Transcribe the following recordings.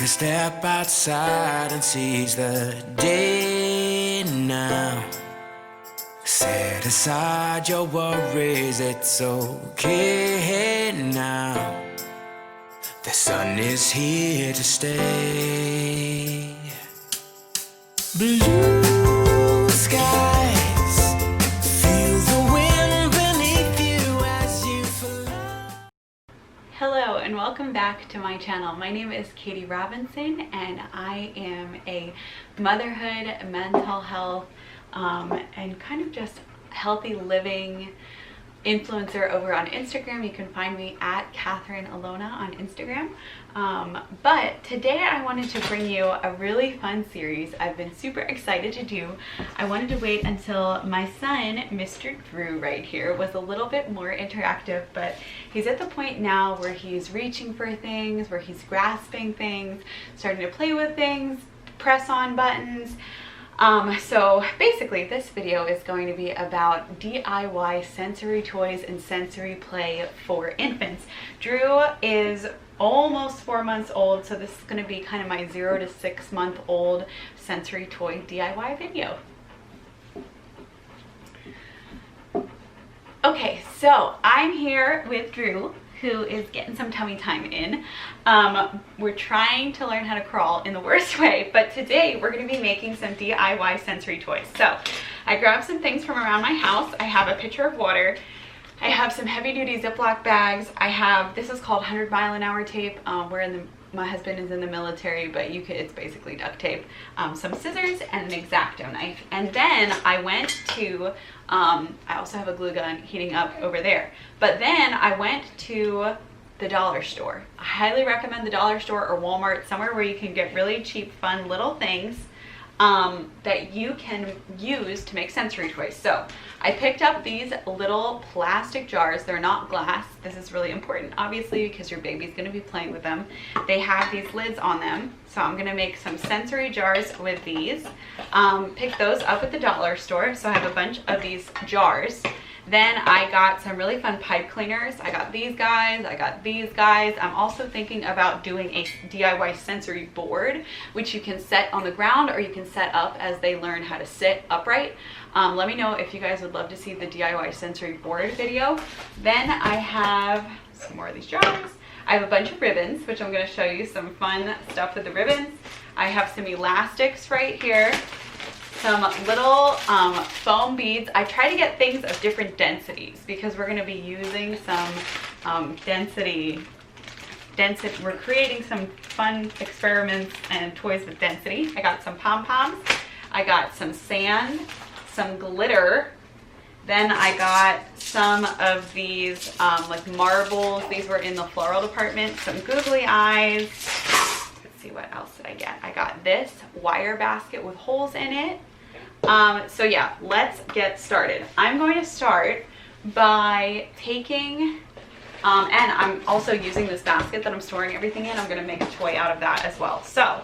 Take a step outside and seize the day now. Set aside your worries, it's okay now. The sun is here to stay. Blue skies, feel the wind beneath you as you fly. Hello and welcome back to my channel. My name is Katie Robinson and I am a motherhood, mental health, and kind of just healthy living influencer over on Instagram. You can find me at Catherine Alona on Instagram. But today I wanted to bring you a really fun series I've been super excited to do. I wanted to wait until my son, Mr. Drew right here, was a little bit more interactive, but he's at the point now where he's reaching for things, where he's grasping things, starting to play with things, press on buttons. So basically this video is going to be about DIY sensory toys and sensory play for infants. Drew is almost 4 months old, so this is going to be kind of my 0 to 6 month old sensory toy DIY video. Okay, so I'm here with Drew, who is getting some tummy time in. We're trying to learn how to crawl in the worst way, but today we're going to be making some DIY sensory toys. So I grabbed some things from around my house. I have a pitcher of water. I have some heavy duty Ziploc bags. I have, this is called 100-mile-an-hour tape. My husband is in the military, but it's basically duct tape. Some scissors and an X-Acto knife. And then I went to, I also have a glue gun heating up over there. But then I went to the dollar store. I highly recommend the dollar store or Walmart, somewhere where you can get really cheap, fun little things that you can use to make sensory toys. So I picked up these little plastic jars. They're not glass. This is really important, obviously, because your baby's going to be playing with them. They have these lids on them. So I'm going to make some sensory jars with these. Pick those up at the dollar store. So I have a bunch of these jars. Then I got some really fun pipe cleaners. I got these guys, I got these guys. I'm also thinking about doing a DIY sensory board, which you can set on the ground or you can set up as they learn how to sit upright. Let me know if you guys would love to see the DIY sensory board video. Then I have some more of these jars. I have a bunch of ribbons, which I'm going to show you some fun stuff with the ribbons. I have some elastics right here. Some little foam beads. I try to get things of different densities because we're going to be using some density. We're creating some fun experiments and toys with density. I got some pom-poms. I got some sand, some glitter. Then I got some of these like marbles. These were in the floral department. Some googly eyes. Let's see, what else did I get? I got this wire basket with holes in it. So yeah, let's get started. I'm going to start by taking, and I'm also using this basket that I'm storing everything in. I'm going to make a toy out of that as well. So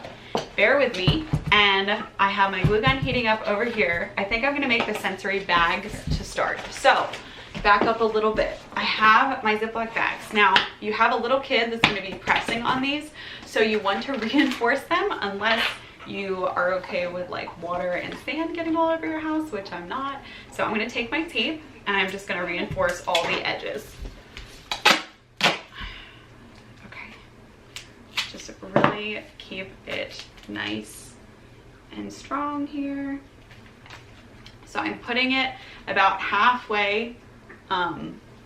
bear with me. And I have my glue gun heating up over here. I think I'm going to make the sensory bags to start. So back up a little bit. I have my Ziploc bags. Now you have a little kid that's going to be pressing on these, so you want to reinforce them unless you are okay with like water and sand getting all over your house, which I'm not. So I'm going to take my tape and I'm just going to reinforce all the edges. Okay. Just really keep it nice and strong here. So I'm putting it about halfway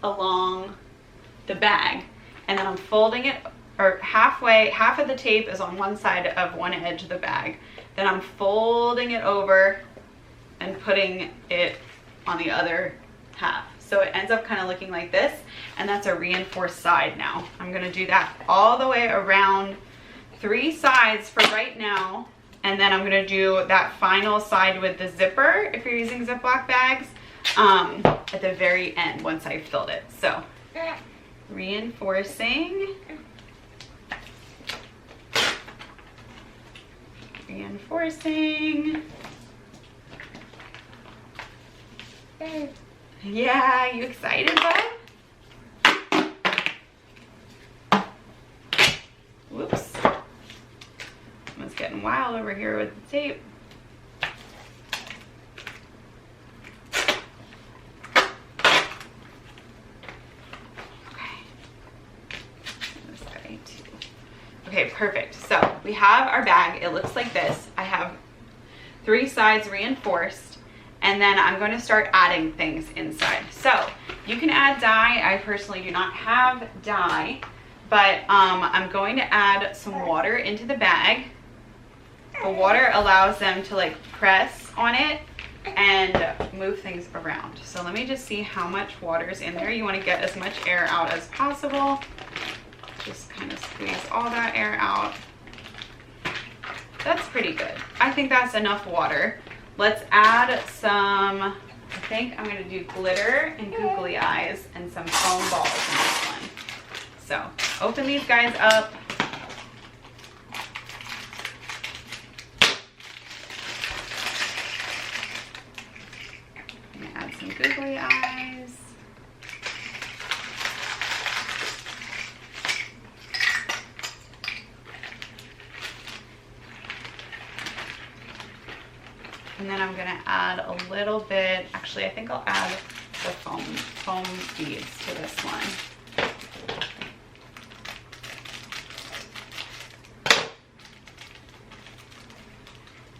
along the bag, and then I'm folding it, or half of the tape is on one side of one edge of the bag. Then I'm folding it over and putting it on the other half. So it ends up kind of looking like this, and that's a reinforced side now. I'm gonna do that all the way around 3 sides for right now, and then I'm gonna do that final side with the zipper, if you're using Ziploc bags, at the very end once I've filled it. So reinforcing. Yeah, you excited, bud? Whoops. getting wild over here with the tape. Okay, perfect. So we have our bag. It looks like this. I have 3 sides reinforced, and then I'm going to start adding things inside. So you can add dye. I personally do not have dye, but I'm going to add some water into the bag. The water allows them to like press on it and move things around. So let me just see how much water is in there. You want to get as much air out as possible. Just kind of squeeze all that air out. That's pretty good. I think that's enough water. Let's add some, I think I'm gonna do glitter and googly eyes and some foam balls in this one. So open these guys up. I'm gonna add some googly eyes. And then I'm gonna add a little bit, actually I think I'll add the foam beads to this one.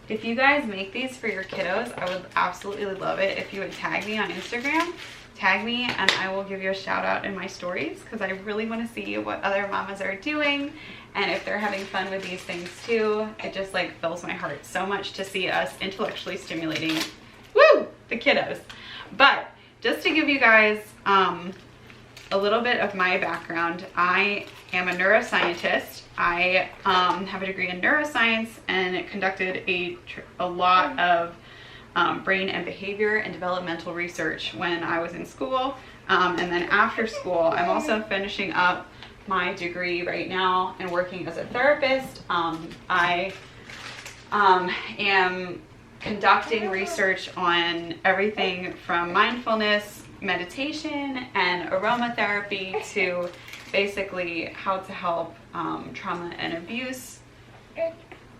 If you guys make these for your kiddos, I would absolutely love it if you would tag me on Instagram. Tag me and I will give you a shout out in my stories, because I really want to see what other mamas are doing and if they're having fun with these things too. It just like fills my heart so much to see us intellectually stimulating, woo, the kiddos. But just to give you guys a little bit of my background, I am a neuroscientist. I have a degree in neuroscience and conducted a lot of brain and behavior and developmental research when I was in school. And then after school, I'm also finishing up my degree right now and working as a therapist. I am conducting research on everything from mindfulness, meditation, and aromatherapy to basically how to help trauma and abuse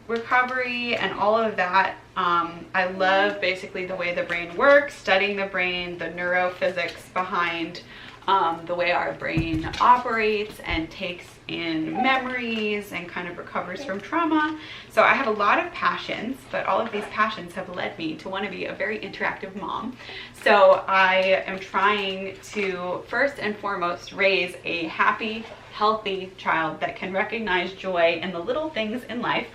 recovery and all of that. I love basically the way the brain works, studying the brain, the neurophysics behind the way our brain operates and takes in memories and kind of recovers from trauma. So I have a lot of passions, but all of these passions have led me to want to be a very interactive mom. So I am trying to first and foremost raise a happy, healthy child that can recognize joy in the little things in life.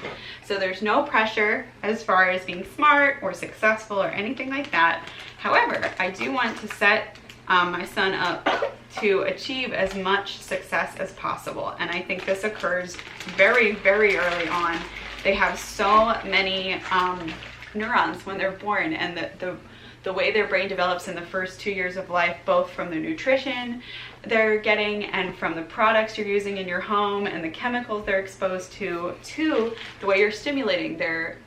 So there's no pressure as far as being smart or successful or anything like that. However, I do want to set my son up to achieve as much success as possible. And I think this occurs very, very early on. They have so many neurons when they're born, and the way their brain develops in the first 2 years of life, both from the nutrition they're getting and from the products you're using in your home and the chemicals they're exposed to the way you're stimulating their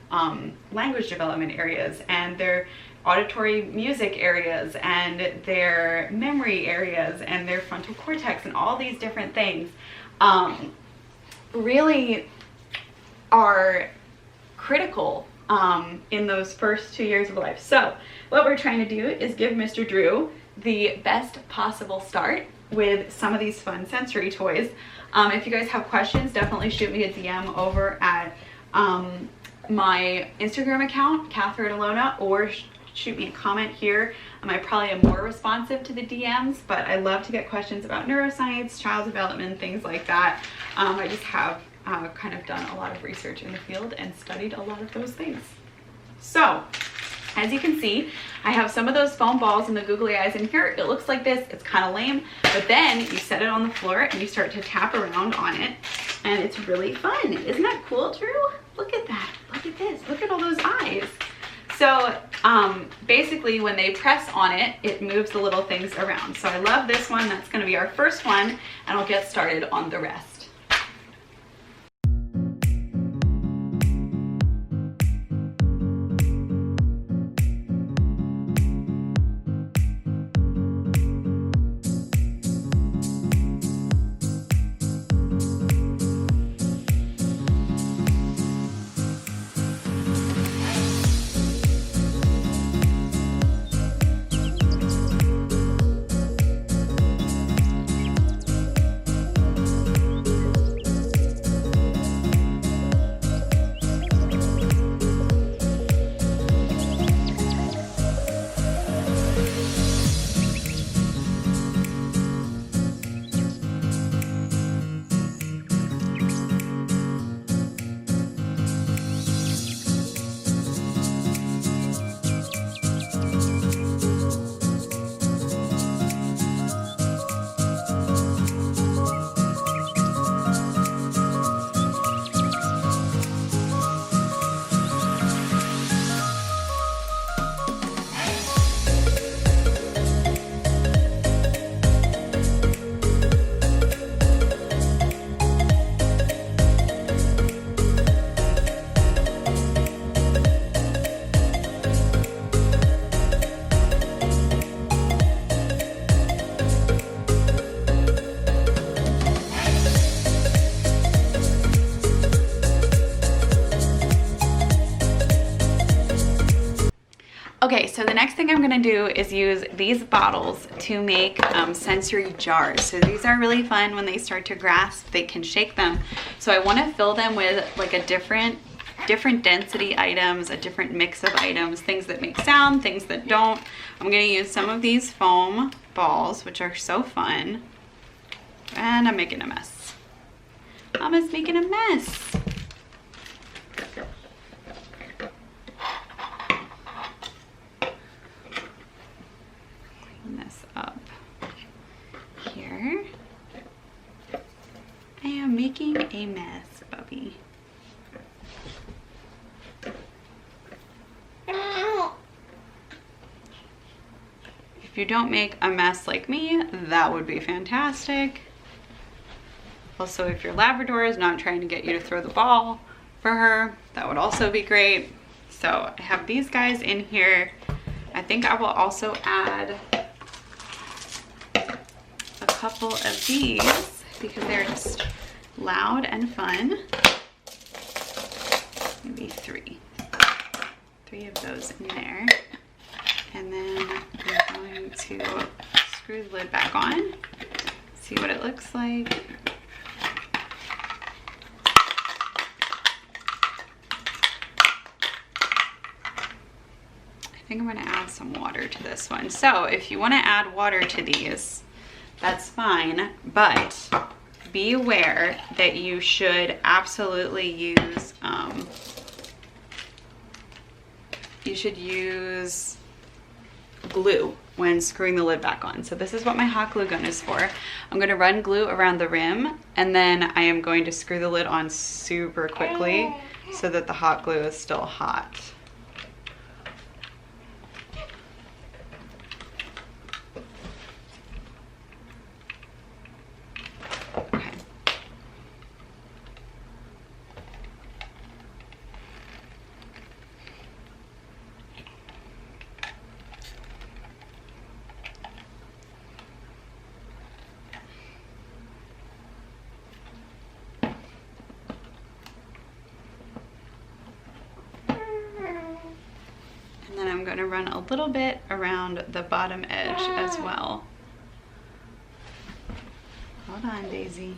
language development areas and their auditory music areas and their memory areas and their frontal cortex and all these different things really are critical in those first 2 years of life. So what we're trying to do is give Mr. Drew the best possible start with some of these fun sensory toys. If you guys have questions, definitely shoot me a DM over at my Instagram account, Catherine Alona, or shoot me a comment here. I probably am more responsive to the DMs, but I love to get questions about neuroscience, child development, things like that. I just have kind of done a lot of research in the field and studied a lot of those things. So as you can see, I have some of those foam balls and the googly eyes in here. It looks like this, it's kind of lame, but then you set it on the floor and you start to tap around on it, and it's really fun. Isn't that cool, Drew? Look at that, look at this, look at all those eyes. So basically when they press on it, it moves the little things around. So I love this one. That's going to be our first one, and I'll get started on the rest. so the next thing I'm gonna do is use these bottles to make sensory jars. So these are really fun when they start to grasp, they can shake them. So I wanna fill them with like a different density items, a different mix of items, things that make sound, things that don't. I'm gonna use some of these foam balls, which are so fun. And I'm making a mess. Mama's making a mess. Clean this up here. I am making a mess, Bubby. If you don't make a mess like me, that would be fantastic. Also, if your Labrador is not trying to get you to throw the ball for her, that would also be great. So I have these guys in here. I think I will also add a couple of these because they're just loud and fun. Maybe three of those in there. And then I'm going to screw the lid back on, see what it looks like. I think I'm gonna add some water to this one. So if you wanna add water to these, that's fine, but be aware that you should absolutely use, glue when screwing the lid back on. So this is what my hot glue gun is for. I'm going to run glue around the rim, and then I am going to screw the lid on super quickly so that the hot glue is still hot. Okay. I'm going to run a little bit around the bottom edge as well. Hold on, Daisy.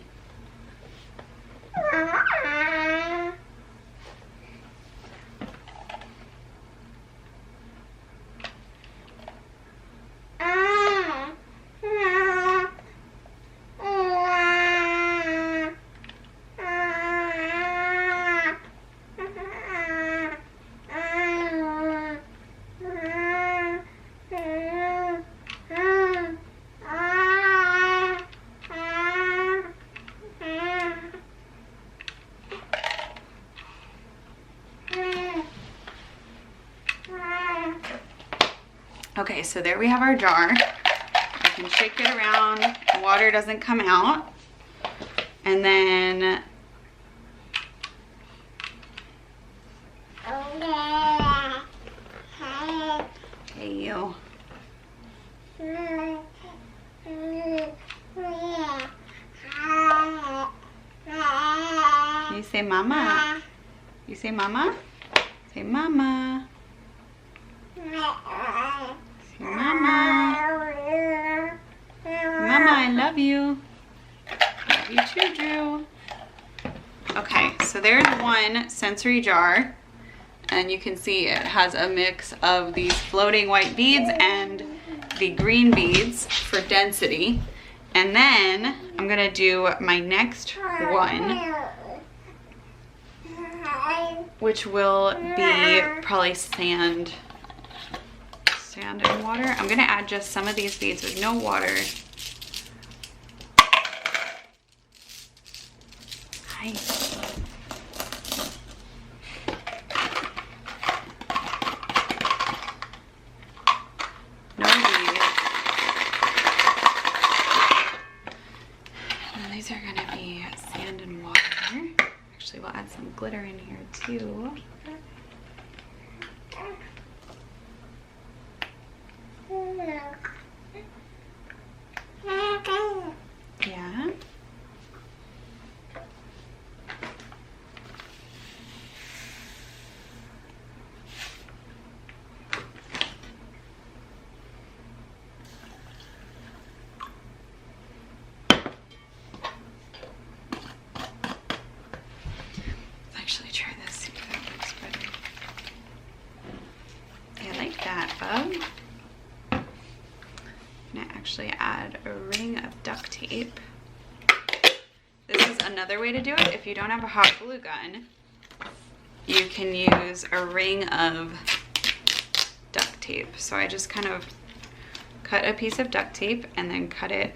Okay, so there we have our jar. I can shake it around, water doesn't come out. And then hey you. You say mama. You say mama? Say mama. Mama. Mama, I love you. Love you too, Drew. Okay, so there's one sensory jar, and you can see it has a mix of these floating white beads and the green beads for density. And then I'm gonna do my next one, which will be probably sand and water. I'm gonna add just some of these beads with no water. Hi. No beads. And these are gonna be sand and water. Actually, we'll add some glitter in here too. Yeah. a ring of duct tape. This is another way to do it. If you don't have a hot glue gun, you can use a ring of duct tape. So I just kind of cut a piece of duct tape and then cut it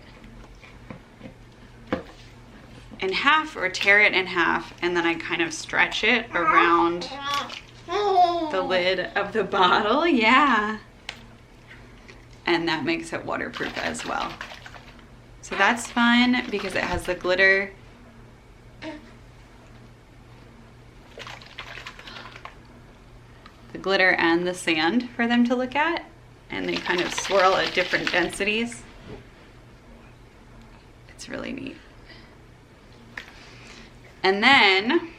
in half or tear it in half, and then I kind of stretch it around the lid of the bottle. Yeah. And that makes it waterproof as well. So that's fun because it has the glitter. The glitter and the sand for them to look at. And they kind of swirl at different densities. It's really neat. And then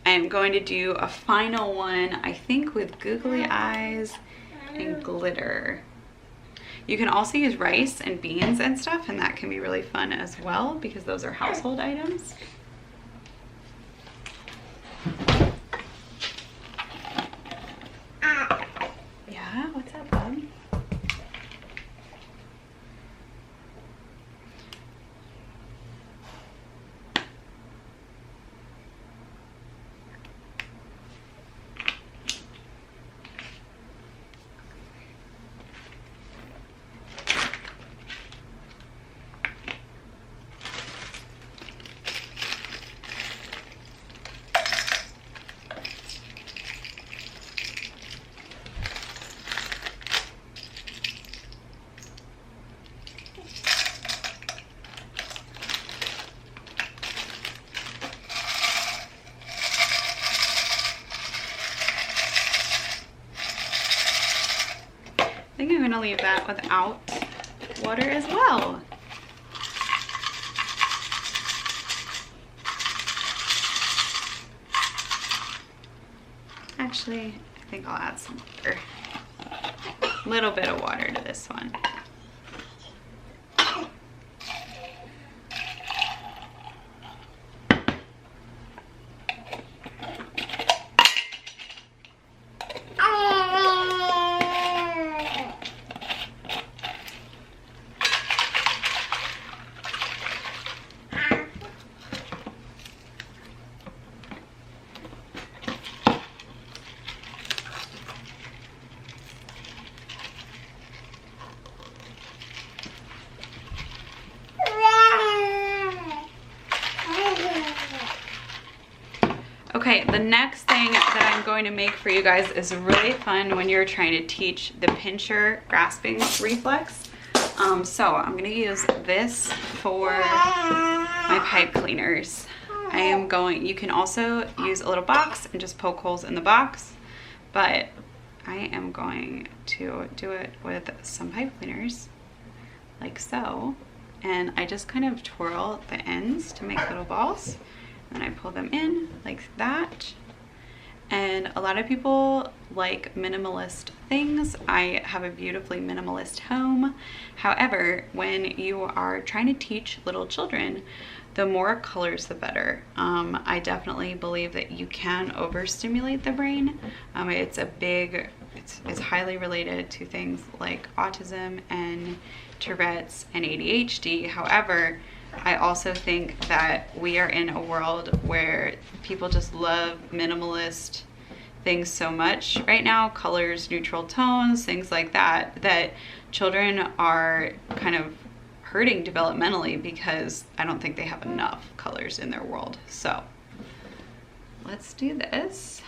I'm going to do a final one, I think, with googly eyes and glitter. You can also use rice and beans and stuff, and that can be really fun as well because those are household items. Yeah, what's up, bub? I think I'm gonna leave that without water as well. Actually, I think I'll add some water. A little bit of water to this one. Okay, the next thing that I'm going to make for you guys is really fun when you're trying to teach the pincher grasping reflex. So I'm gonna use this for my pipe cleaners. You can also use a little box and just poke holes in the box, but I am going to do it with some pipe cleaners, like so. And I just kind of twirl the ends to make little balls. And I pull them in like that. And a lot of people like minimalist things. I have a beautifully minimalist home. However, when you are trying to teach little children, the more colors the better. I definitely believe that you can overstimulate the brain. It's highly related to things like autism and Tourette's and ADHD. However, I also think that we are in a world where people just love minimalist things so much right now, colors, neutral tones, things like that, that children are kind of hurting developmentally because I don't think they have enough colors in their world. So let's do this.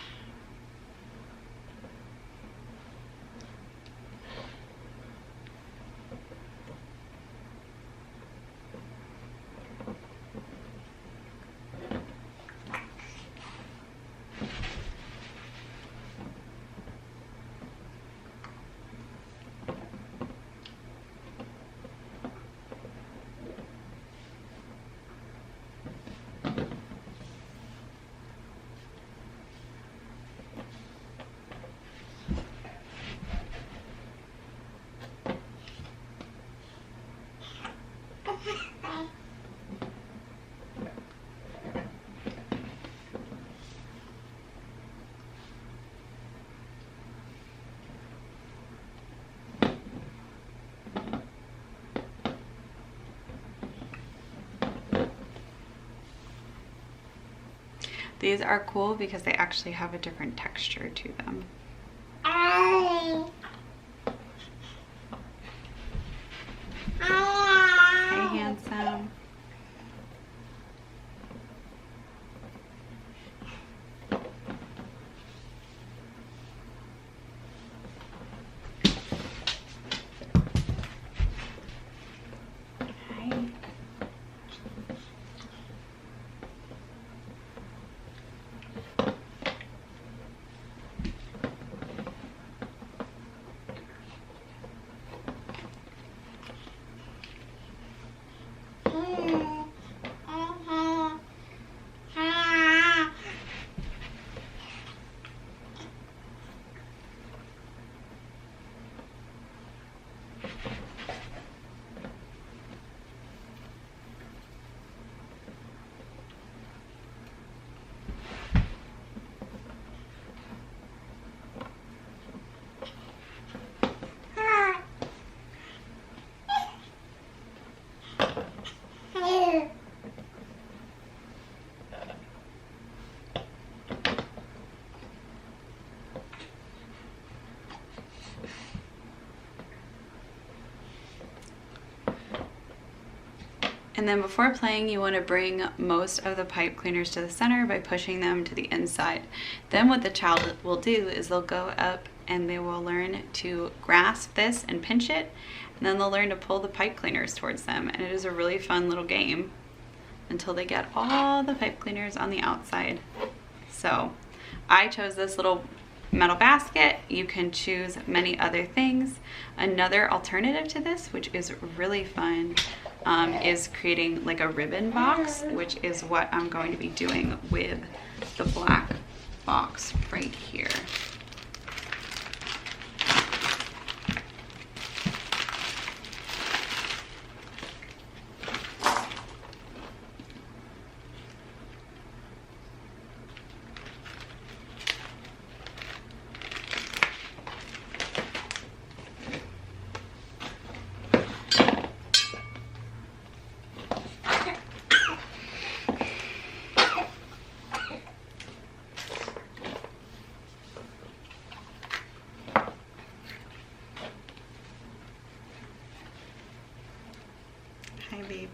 These are cool because they actually have a different texture to them. Hey, handsome. Hi. And then before playing, you want to bring most of the pipe cleaners to the center by pushing them to the inside. Then what the child will do is they'll go up and they will learn to grasp this and pinch it, and then they'll learn to pull the pipe cleaners towards them. And it is a really fun little game until they get all the pipe cleaners on the outside. So I chose this little metal basket. You can choose many other things. Another alternative to this, which is really fun, is creating like a ribbon box, which is what I'm going to be doing with the black box right here. Hi, baby.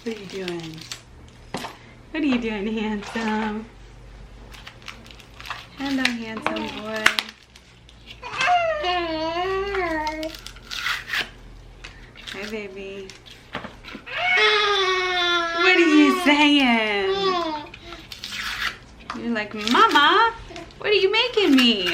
What are you doing? What are you doing, handsome? Hello, handsome boy. Hi, baby. What are you saying? You're like, Mama, what are you making me?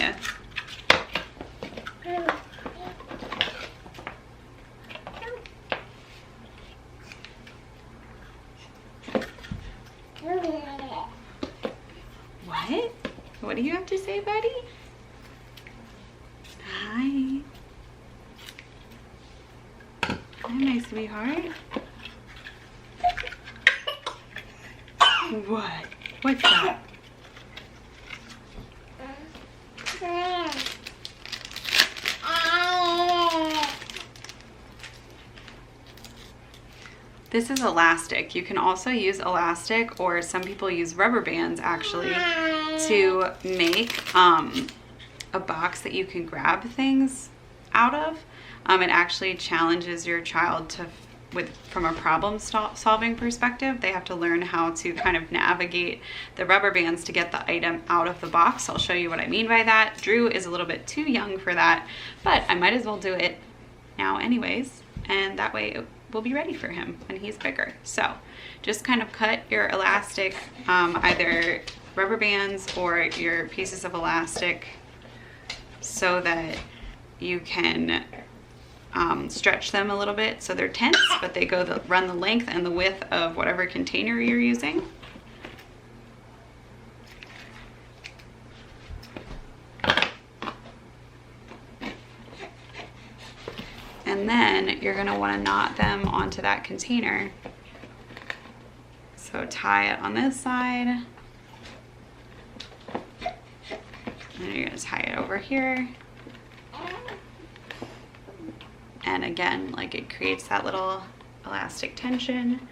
What? What do you have to say, buddy? Hi. Hi, my sweetheart. What? What's that? This is elastic. You can also use elastic, or some people use rubber bands actually to make a box that you can grab things out of. It actually challenges your child to, from a problem solving perspective. They have to learn how to kind of navigate the rubber bands to get the item out of the box. I'll show you what I mean by that. Drew is a little bit too young for that, but I might as well do it now anyways, and that way will be ready for him when he's bigger. So just kind of cut your elastic, either rubber bands or your pieces of elastic, so that you can stretch them a little bit so they're tense, but they run the length and the width of whatever container you're using. And then you're going to want to knot them onto that container. So tie it on this side, and you're going to tie it over here. And again, like, it creates that little elastic tension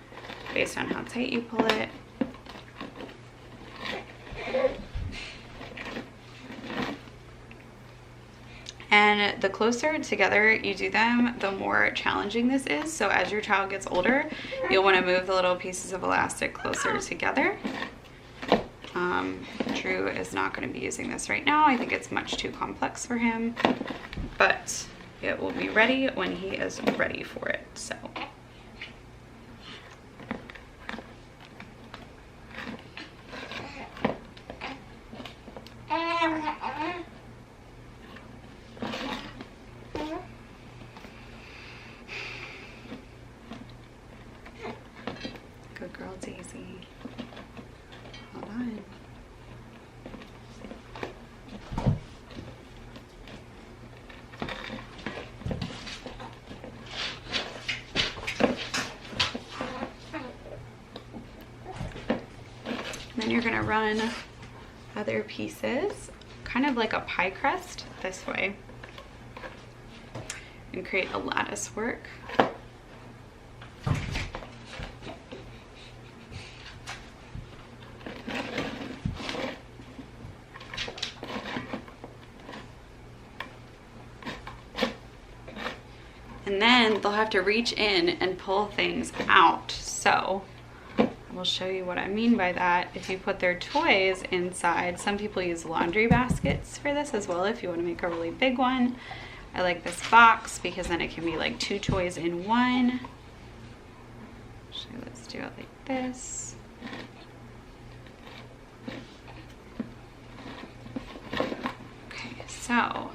based on how tight you pull it. And the closer together you do them, the more challenging this is. So as your child gets older, you'll want to move the little pieces of elastic closer together. Drew is not going to be using this right now. I think it's much too complex for him, but it will be ready when he is ready for it. So good girl, Daisy. Hold on. Then you're going to run other pieces, kind of like a pie crust, this way, and create a lattice work. And then they'll have to reach in and pull things out. So we'll show you what I mean by that. If you put their toys inside, some people use laundry baskets for this as well if you want to make a really big one. I like this box because then it can be like 2 toys in one. So let's do it like this. Okay, so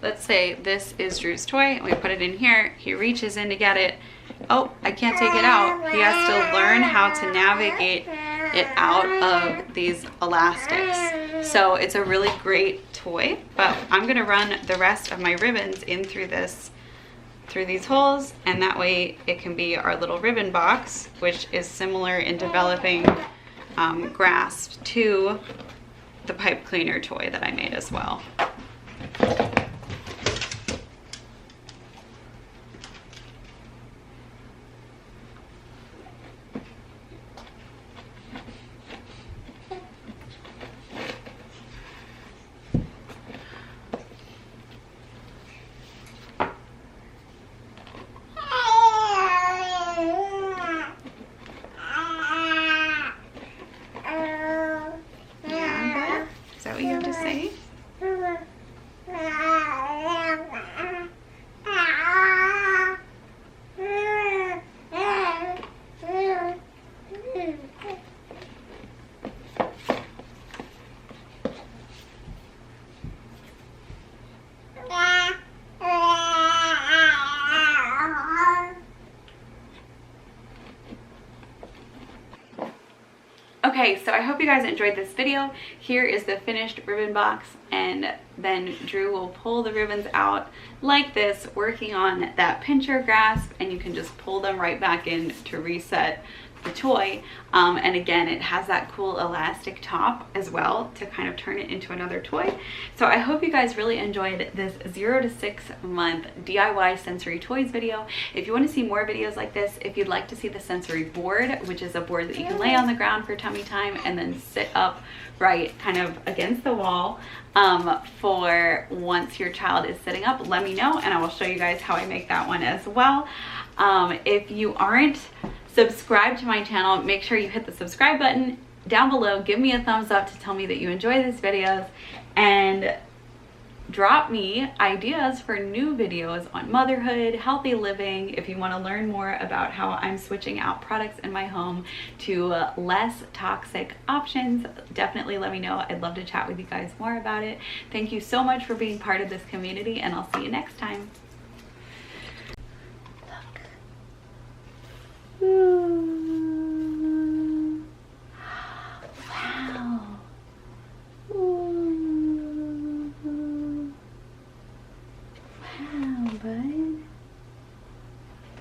let's say this is Drew's toy and we put it in here. He reaches in to get it. Oh, I can't take it out. He has to learn how to navigate it out of these elastics. So it's a really great toy, but I'm gonna run the rest of my ribbons in through these holes, and that way it can be our little ribbon box, which is similar in developing grasp to the pipe cleaner toy that I made as well. Okay, so I hope you guys enjoyed this video. Here is the finished ribbon box, and then Drew will pull the ribbons out like this, working on that pincher grasp, and you can just pull them right back in to reset the toy. And again, it has that cool elastic top as well to kind of turn it into another toy. So I hope you guys really enjoyed this 0 to 6 month DIY sensory toys video. If you want to see more videos like this, if you'd like to see the sensory board, which is a board that you can lay on the ground for tummy time and then sit up right kind of against the wall for once your child is sitting up, let me know and I will show you guys how I make that one as well. If you aren't subscribed to my channel, make sure you hit the subscribe button down below, give me a thumbs up to tell me that you enjoy these videos, and drop me ideas for new videos on motherhood, healthy living. If you want to learn more about how I'm switching out products in my home to less toxic options, definitely let me know. I'd love to chat with you guys more about it. Thank you so much for being part of this community, and I'll see you next time. Look. Ooh. Wow. Ooh. Wow, bud.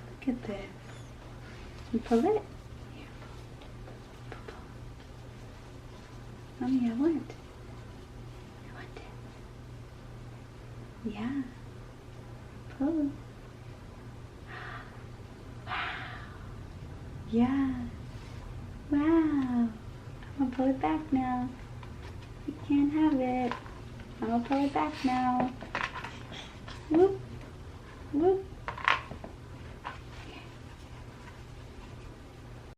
Look at this. You pull it. Here. Pull. Mommy, I want it. Yeah. Pull. Wow. Yeah. Wow. I'm gonna pull it back now. You can't have it. I'm gonna pull it back now. Whoop. Whoop.